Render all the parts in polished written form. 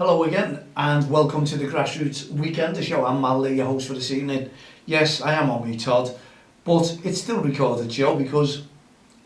Hello again and welcome to the Grassroots Weekender Show. I'm Mal Lee, your host for this evening. Yes, I am on me Todd, but it's still a recorded show because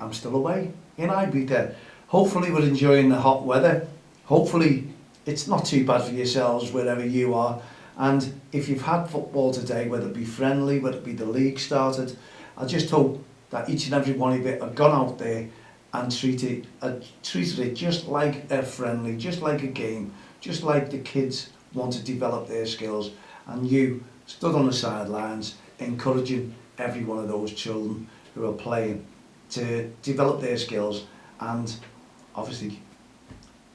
I'm still away in Ibiza. Hopefully we're enjoying the hot weather. Hopefully it's not too bad for yourselves wherever you are. And if you've had football today, whether it be friendly, whether it be the league started, I just hope that each and every one of you have gone out there and treated it just like a friendly, just like a game, just like the kids want to develop their skills, and you stood on the sidelines encouraging every one of those children who are playing to develop their skills and obviously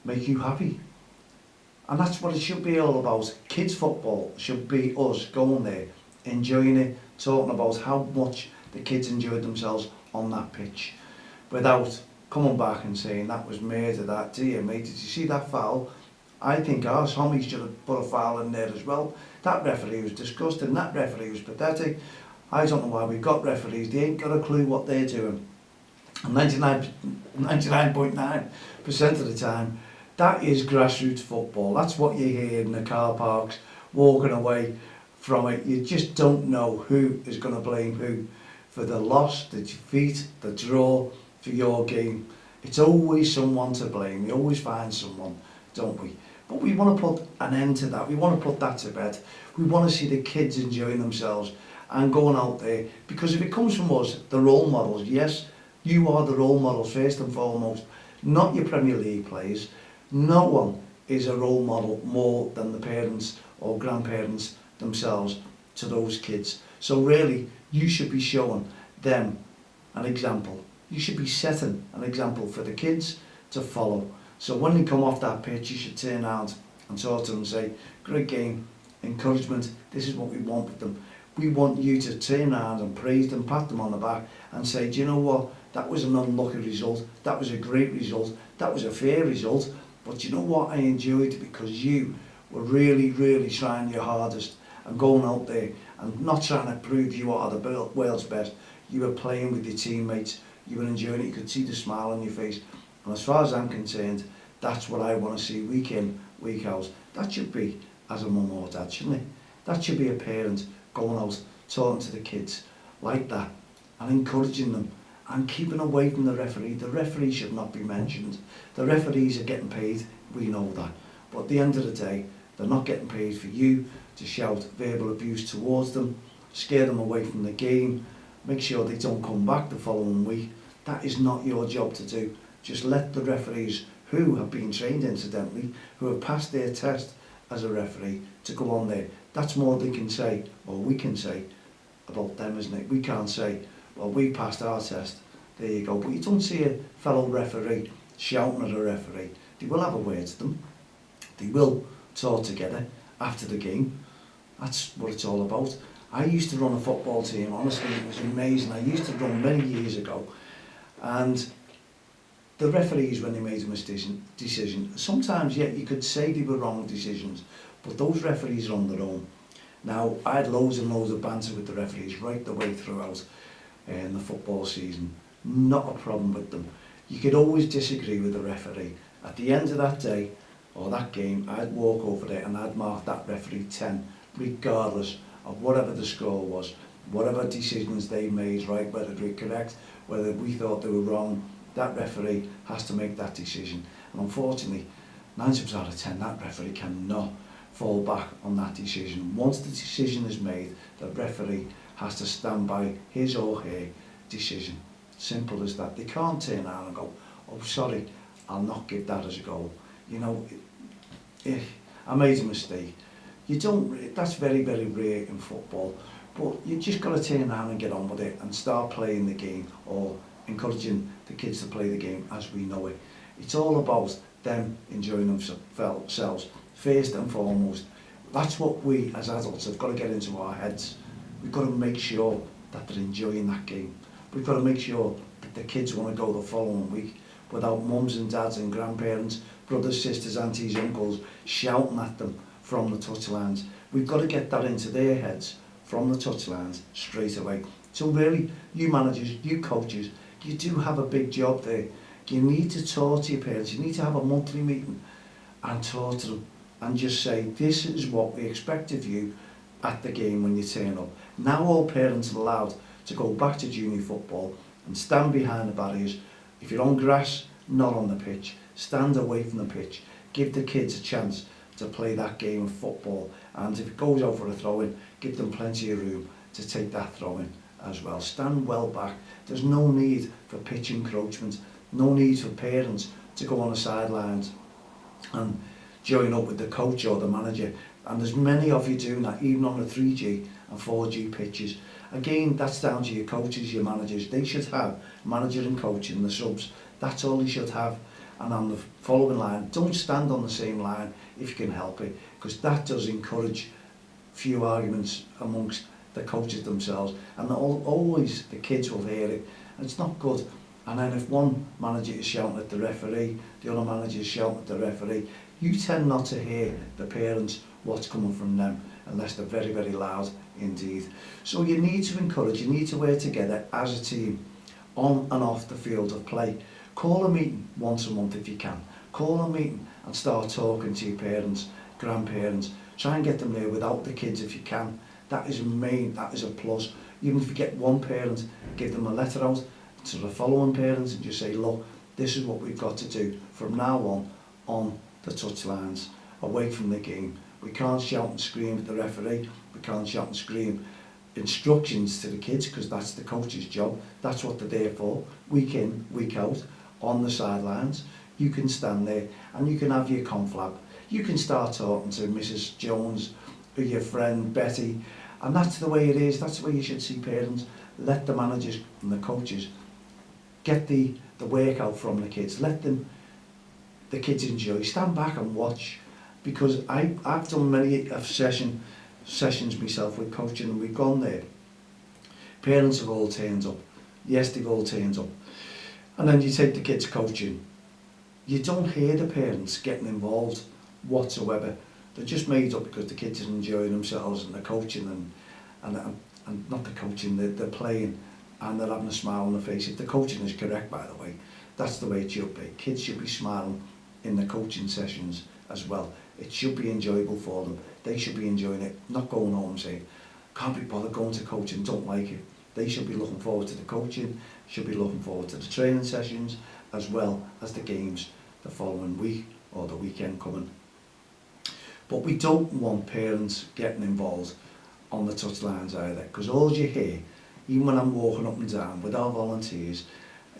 make you happy. And that's what it should be all about. Kids football should be us going there, enjoying it, talking about how much the kids enjoyed themselves on that pitch, without coming back and saying that was murder, that dear mate, did you see that foul? I think our Tommy should have put a foul in there as well. That referee was disgusting, that referee was pathetic. I don't know why we've got referees, they ain't got a clue what they're doing. And 99.9% of the time, that is grassroots football. That's what you hear in the car parks, walking away from it. You just don't know who is going to blame who for the loss, the defeat, the draw, for your game. It's always someone to blame. We always find someone, don't we? But we want to put an end to that. We want to put that to bed. We want to see the kids enjoying themselves and going out there. Because if it comes from us, the role models, yes, you are the role models first and foremost, not your Premier League players. No one is a role model more than the parents or grandparents themselves to those kids. So really, you should be showing them an example. You should be setting an example for the kids to follow. So when they come off that pitch, you should turn around and talk to them and say, great game, encouragement, this is what we want with them. We want you to turn around and praise them, pat them on the back and say, do you know what, that was an unlucky result, that was a great result, that was a fair result, but you know what, I enjoyed it because you were really, really trying your hardest and going out there and not trying to prove you are the world's best. You were playing with your teammates, you were enjoying it, you could see the smile on your face. And as far as I'm concerned, that's what I want to see week in, week out. That should be as a mum or dad, shouldn't it? That should be a parent going out, talking to the kids like that and encouraging them and keeping away from the referee. The referee should not be mentioned. The referees are getting paid, we know that. But at the end of the day, they're not getting paid for you to shout verbal abuse towards them, scare them away from the game, make sure they don't come back the following week. That is not your job to do. Just let the referees who have been trained incidentally, who have passed their test as a referee, to go on there. That's more they can say, or we can say, about them, isn't it? We can't say, well, we passed our test, there you go. But you don't see a fellow referee shouting at a referee. They will have a word to them. They will talk together after the game. That's what it's all about. I used to run a football team, honestly, it was amazing. I used to run many years ago. And the referees, when they made a decision, sometimes, yeah, you could say they were wrong decisions, but those referees are on their own. Now, I had loads and loads of banter with the referees right the way throughout the football season. Not a problem with them. You could always disagree with the referee. At the end of that day, or that game, I'd walk over there and I'd mark that referee 10, regardless of whatever the score was, whatever decisions they made, right, whether they were correct, whether we thought they were wrong. That referee has to make that decision. And unfortunately, 9 times out of 10, that referee cannot fall back on that decision. Once the decision is made, the referee has to stand by his or her decision. Simple as that. They can't turn around and go, oh, sorry, I'll not give that as a goal. You know, I made a mistake. You don't, that's very, very rare in football. But you just got to turn around and get on with it and start playing the game, or encouraging the kids to play the game as we know it. It's all about them enjoying themselves first and foremost. That's what we as adults have got to get into our heads. We've got to make sure that they're enjoying that game. We've got to make sure that the kids want to go the following week without mums and dads and grandparents, brothers, sisters, aunties, uncles shouting at them from the touchlines. We've got to get that into their heads from the touchlines straight away. So really, you managers, you coaches, you do have a big job there. You need to talk to your parents. You need to have a monthly meeting and talk to them and just say, this is what we expect of you at the game when you turn up. Now all parents are allowed to go back to junior football and stand behind the barriers. If you're on grass, not on the pitch, stand away from the pitch. Give the kids a chance to play that game of football, and if it goes over a throw-in, give them plenty of room to take that throw-in as well. Stand well back. There's no need for pitch encroachment, no need for parents to go on the sidelines and join up with the coach or the manager. And there's many of you doing that, even on the 3G and 4G pitches. Again, that's down to your coaches, your managers. They should have manager and coach in the subs. That's all they should have. And on the following line, don't stand on the same line if you can help it, because that does encourage few arguments amongst the coaches themselves, and always the kids will hear it, and it's not good. And then if one manager is shouting at the referee, the other manager is shouting at the referee, you tend not to hear the parents what's coming from them unless they're very, very loud indeed. So you need to encourage, you need to work together as a team on and off the field of play. Call a meeting once a month if you can. Call a meeting and start talking to your parents, grandparents. Try and get them there without the kids if you can. That is that is a plus. Even if you get one parent, give them a letter out to the following parents and just say, look, this is what we've got to do from now on the touchlines, away from the game. We can't shout and scream at the referee. We can't shout and scream instructions to the kids, because that's the coach's job. That's what they're there for, week in, week out, on the sidelines. You can stand there and you can have your conflab. You can start talking to Mrs. Jones or your friend Betty, and that's the way it is. That's the way you should see parents. Let the managers and the coaches get the work out from the kids. Let the kids enjoy. Stand back and watch, because I've done many sessions myself with coaching, and we've gone there. Parents have all turned up. Yes, they've all turned up. And then you take the kids coaching. You don't hear the parents getting involved whatsoever. They're just made up because the kids are enjoying themselves, and they're coaching and not the coaching, they're playing, and they're having a smile on their face. If the coaching is correct, by the way, that's the way it should be. Kids should be smiling in the coaching sessions as well. It should be enjoyable for them. They should be enjoying it, not going home saying, can't be bothered going to coaching, don't like it. They should be looking forward to the coaching, should be looking forward to the training sessions, as well as the games the following week or the weekend coming. But we don't want parents getting involved on the touchlines either, because all you hear, even when I'm walking up and down with our volunteers,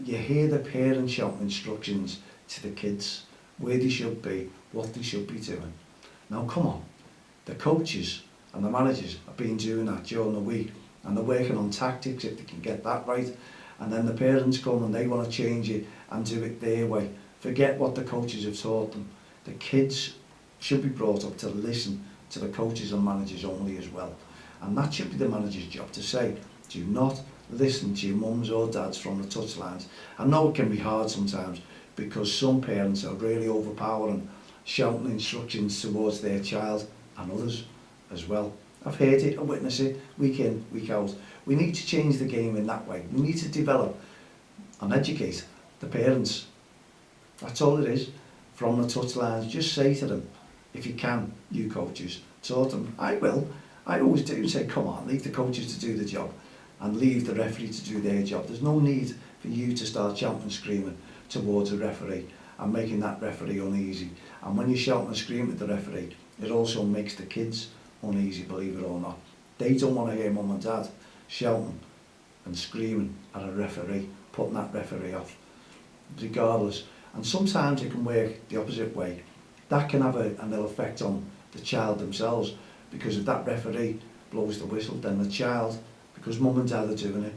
you hear the parents shouting instructions to the kids, where they should be, what they should be doing. Now come on, the coaches and the managers have been doing that during the week, and they're working on tactics if they can get that right, and then the parents come and they want to change it and do it their way. Forget what the coaches have taught them. The kids should be brought up to listen to the coaches and managers only as well. And that should be the manager's job, to say, do not listen to your mums or dads from the touchlines. I know it can be hard sometimes, because some parents are really overpowering, shouting instructions towards their child, and others as well. I've heard it, I witness it, week in, week out. We need to change the game in that way. We need to develop and educate the parents. That's all it is. From the touchlines, just say to them, if you can, you coaches, taught them. I will. I always do say, come on, leave the coaches to do the job and leave the referee to do their job. There's no need for you to start shouting and screaming towards a referee and making that referee uneasy. And when you shout and scream at the referee, it also makes the kids uneasy, believe it or not. They don't want to hear mum and dad shouting and screaming at a referee, putting that referee off, regardless. And sometimes it can work the opposite way. That can have an ill effect on the child themselves, because if that referee blows the whistle, then the child, because mum and dad are doing it,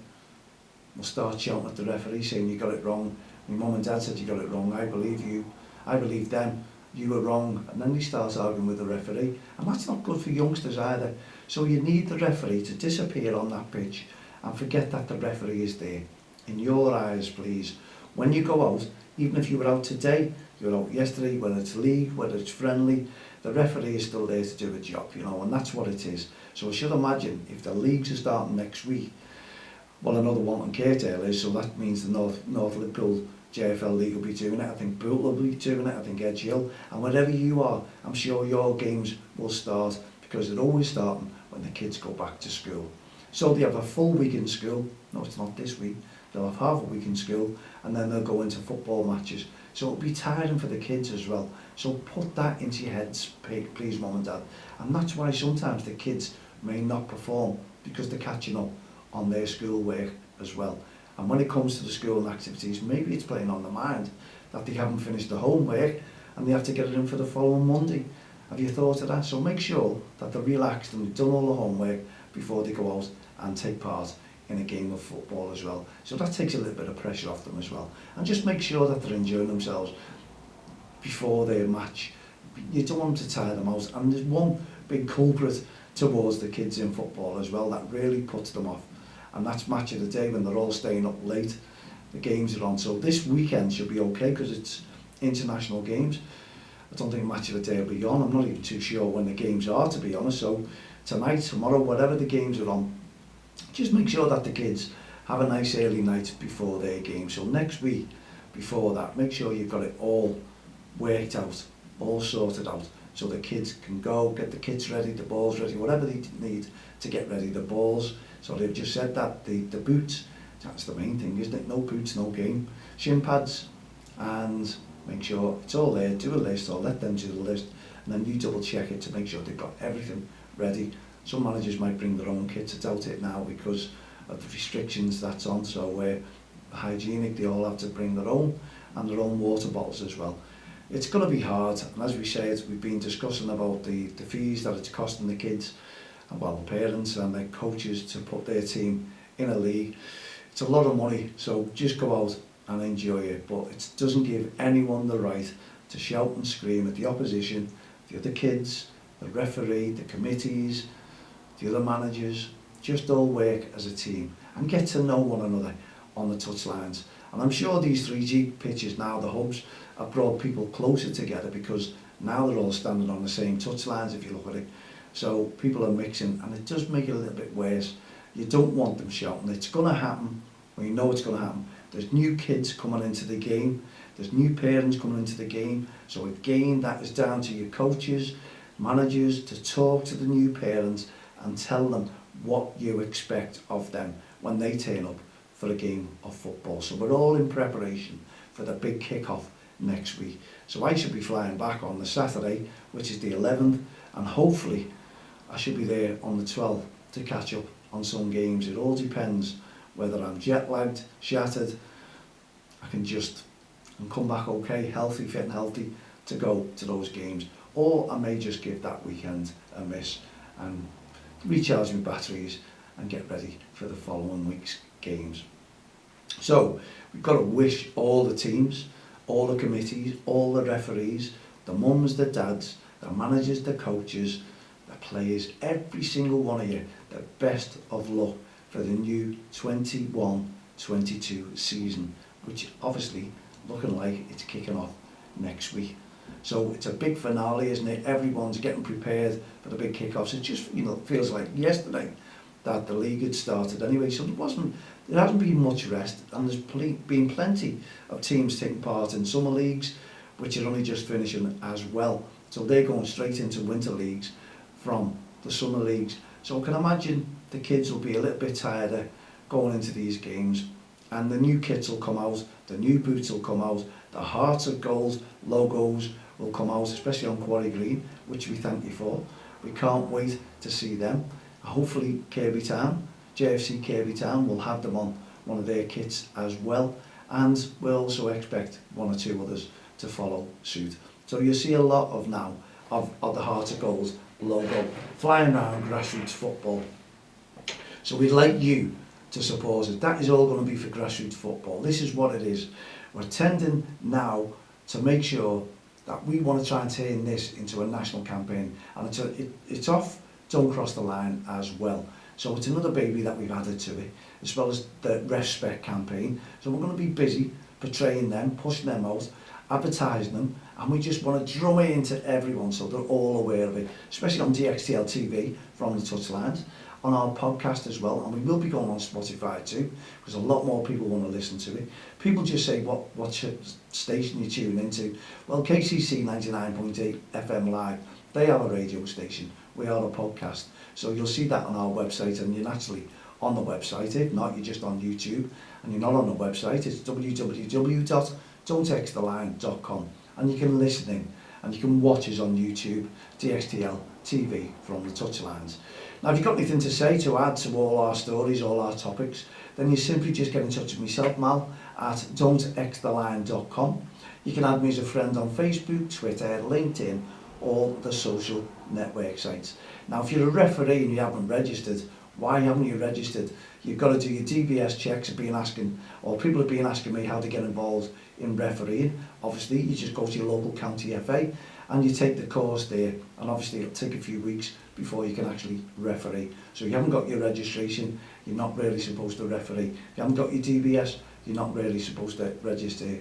will start shouting at the referee saying, you got it wrong. My mum and dad said you got it wrong. I believe you. I believe them. You were wrong. And then they start arguing with the referee. And that's not good for youngsters either. So you need the referee to disappear on that pitch and forget that the referee is there. In your eyes, please. When you go out, even if you were out today, you were out yesterday, whether it's league, whether it's friendly, the referee is still there to do a job, you know, and that's what it is. So I should imagine if the leagues are starting next week, well, another one on Caredale is, so that means the North Liverpool JFL League will be doing it, I think Boot will be doing it, I think Edge Hill, and wherever you are, I'm sure your games will start, because they're always starting when the kids go back to school. So they have a full week in school. No, it's not this week. They'll have half a week in school, and then they'll go into football matches. So it'll be tiring for the kids as well. So put that into your heads, please, Mum and Dad. And that's why sometimes the kids may not perform, because they're catching up on their schoolwork as well. And when it comes to the school activities, maybe it's playing on the mind that they haven't finished the homework and they have to get it in for the following Monday. Have you thought of that? So make sure that they're relaxed and they've done all the homework before they go out and take part in a game of football as well. So that takes a little bit of pressure off them as well. And just make sure that they're enjoying themselves before their match. You don't want them to tire them out. And there's one big culprit towards the kids in football as well that really puts them off. And that's match of the day, when they're all staying up late. The games are on. So this weekend should be okay because it's international games. I don't think match of the day will be on. I'm not even too sure when the games are, to be honest. So tonight, tomorrow, whatever the games are on, just make sure that the kids have a nice early night before their game. So next week, before that, make sure you've got it all worked out, all sorted out, so the kids can go, get the kits ready, the balls ready, whatever they need to get ready, the balls. So they've just said that, the boots, that's the main thing, isn't it? No boots, no game. Shin pads, and make sure it's all there, do a list, or let them do the list, and then you double check it to make sure they've got everything ready. Some managers might bring their own kits, I doubt it now because of the restrictions that's on, so hygienic, they all have to bring their own, and their own water bottles as well. It's going to be hard, and as we said, we've been discussing about the fees that it's costing the kids, and well, the parents and the coaches to put their team in a league. It's a lot of money, so just go out and enjoy it, but it doesn't give anyone the right to shout and scream at the opposition, the other kids, the referee, the committees, the other managers. Just all work as a team and get to know one another on the touchlines. And I'm sure these 3G pitches now, the hubs, have brought people closer together, because now they're all standing on the same touchlines if you look at it. So people are mixing, and it does make it a little bit worse. You don't want them shouting. It's going to happen. We know it's going to happen. There's new kids coming into the game. There's new parents coming into the game. So again, that is down to your coaches, managers, to talk to the new parents and tell them what you expect of them when they turn up for a game of football. So we're all in preparation for the big kick-off next week. So I should be flying back on the Saturday, which is the 11th, and hopefully I should be there on the 12th to catch up on some games. It all depends whether I'm jet lagged, shattered, I can come back okay, healthy, fit and healthy to go to those games, or I may just give that weekend a miss and recharge my batteries and get ready for the following week's games. So we've got to wish all the teams, all the committees, all the referees, the mums, the dads, the managers, the coaches, the players, every single one of you, the best of luck for the new 21-22 season, which obviously looking like it's kicking off next week. So it's a big finale, isn't it? Everyone's getting prepared for the big kickoffs. It just, feels like yesterday that the league had started anyway. So there hasn't been much rest, and there's been plenty of teams taking part in summer leagues, which are only just finishing as well. So they're going straight into winter leagues from the summer leagues. So I can imagine the kids will be a little bit tired going into these games, and the new kits will come out, the new boots will come out, the Hearts of Gold logos will come out, especially on Quarry Green, which we thank you for. We can't wait to see them. Hopefully Kirby Town, JFC Kirby Town, will have them on one of their kits as well, and we'll also expect one or two others to follow suit. So you'll see a lot of now of the Hearts of Gold logo flying around Grassroots football. So we'd like you to support it. That is all going to be for Grassroots football. This is what it is. We're tending now to make sure that we want to try and turn this into a national campaign, and it's off Don't Cross the Line as well. So it's another baby that we've added to it, as well as the Respect campaign. So we're going to be busy portraying them, pushing them out, advertising them, and we just want to drum it into everyone so they're all aware of it, especially on DXTL TV from the touchlines, on our podcast as well, and we will be going on Spotify too, because a lot more people want to listen to it. People just say, what station you tune into? Well, KCC 99.8 FM Live, they are a radio station, we are a podcast. So you'll see that on our website, and you're naturally on the website. If not, you're just on YouTube, and you're not on the website, it's www.don'txtheline.com, and you can listen in, and you can watch us on YouTube, DXTL TV from the touchlines. Now, if you've got anything to say, to add to all our stories, all our topics, then you simply just get in touch with myself, Mal, at don'txtheline.com. You can add me as a friend on Facebook, Twitter, LinkedIn, or the social network sites. Now, if you're a referee and you haven't registered, why haven't you registered? You've got to do your DBS checks. People have been asking me how to get involved in refereeing. Obviously, you just go to your local county FA and you take the course there, and obviously it'll take a few weeks before you can actually referee. So if you haven't got your registration, you're not really supposed to referee. If you haven't got your DBS, you're not really supposed to register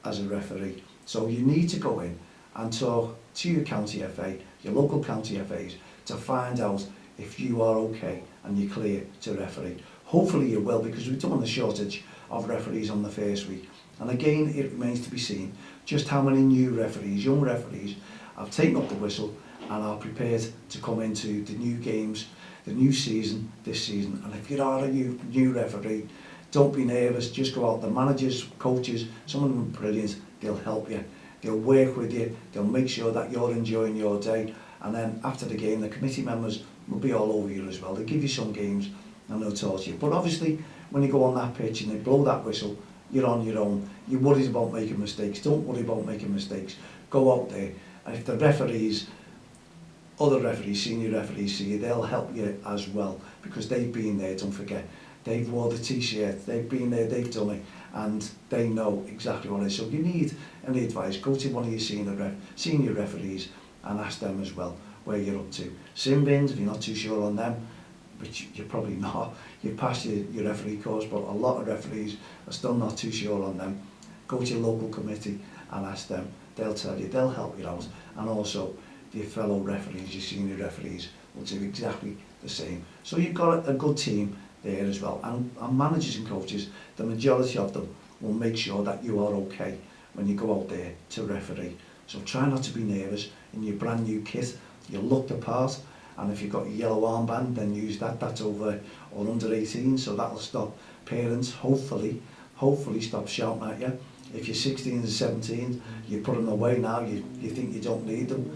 as a referee. So you need to go in and talk to your county FA, your local county FAs, to find out if you are okay and you're clear to referee. Hopefully you will, because we've done a shortage of referees on the first week. And again, it remains to be seen just how many new referees, young referees, have taken up the whistle and are prepared to come into the new games, the new season, this season. And if you are a new referee, don't be nervous, just go out. The managers, coaches, some of them are brilliant, they'll help you, they'll work with you, they'll make sure that you're enjoying your day. And then after the game, the committee members will be all over you as well. They'll give you some games and they'll talk to you. But obviously, when you go on that pitch and they blow that whistle, you're on your own. You're worried about making mistakes. Don't worry about making mistakes. Go out there, and if the referees, other referees, senior referees see you, they'll help you as well, because they've been there, don't forget. They've wore the t-shirt, they've been there, they've done it, and they know exactly what it is. So if you need any advice, go to one of your senior referees and ask them as well where you're up to. Sin bins, if you're not too sure on them, which you're probably not, you've passed your referee course, but a lot of referees are still not too sure on them. Go to your local committee and ask them. They'll tell you, they'll help you out. And also, your fellow referees, your senior referees, will do exactly the same. So you've got a good team there as well. And managers and coaches, the majority of them will make sure that you are okay when you go out there to referee. So try not to be nervous. In your brand new kit, you'll look the part, and if you've got your yellow armband, then use that. That's over or under 18, so that'll stop parents, hopefully stop shouting at you. If you're 16 and 17, you put them away now, you think you don't need them,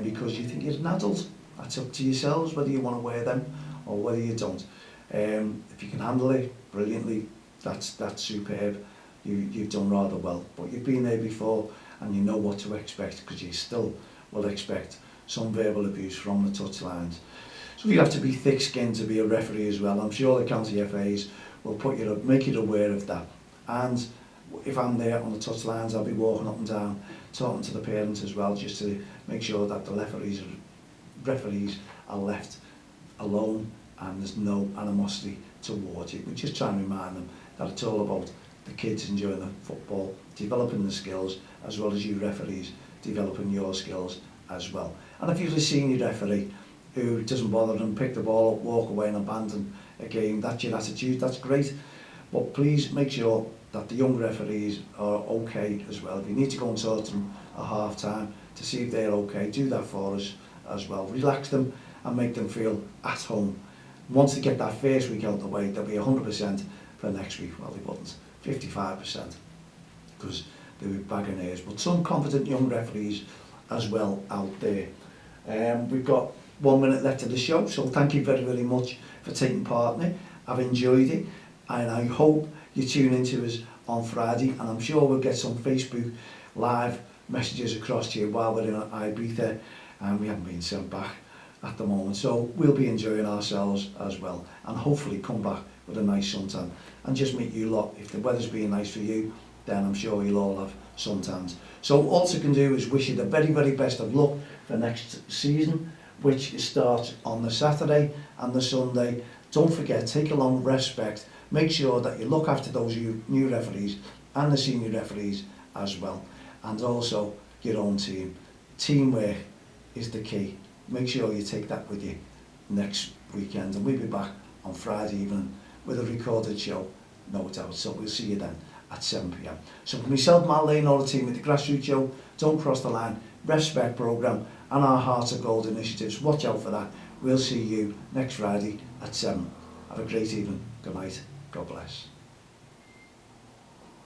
because you think you're an adult. That's up to yourselves whether you want to wear them or whether you don't. If you can handle it brilliantly, that's superb. You've done rather well, but you've been there before and you know what to expect, because you still will expect some verbal abuse from the touchlines. So you have to be thick-skinned to be a referee as well. I'm sure the county FAs will make you aware of that. And if I'm there on the touchlines, I'll be walking up and down, talking to the parents as well, just to make sure that the referees are left alone and there's no animosity towards you. We just try and remind them that it's all about the kids enjoying the football, developing the skills, as well as you referees developing your skills as well. And if you're a senior referee who doesn't bother and pick the ball up, walk away and abandon a game, that's your attitude, that's great. But please make sure that the young referees are okay as well. If you need to go and talk to them at half time to see if they're okay, do that for us as well. Relax them and make them feel at home. Once they get that first week out of the way, they'll be 100% for next week. Well, they wouldn't, 55%, because they were bagging ears. But some confident young referees as well out there. We've got 1 minute left of the show, so thank you very, very much for taking part in it. I've enjoyed it, and I hope you tune into us on Friday, and I'm sure we'll get some Facebook live messages across to you while we're in Ibiza, and we haven't been sent back at the moment, so we'll be enjoying ourselves as well, and hopefully come back with a nice suntan and just meet you lot. If the weather's being nice for you, then I'm sure you'll all have suntans. So all I can do is wish you the very, very best of luck for next season, which starts on the Saturday and the Sunday. Don't forget, take along respect. Make sure that you look after those new referees and the senior referees as well. And also, your own team. Teamwork is the key. Make sure you take that with you next weekend, and we'll be back on Friday evening with a recorded show, no doubt. So we'll see you then at 7 p.m. So for myself, Matt Lane, all the team at the Grassroots Show, Don't Cross the Line, Respect programme and our Hearts of Gold initiatives, watch out for that. We'll see you next Friday at 7. Have a great evening. Good night. God bless.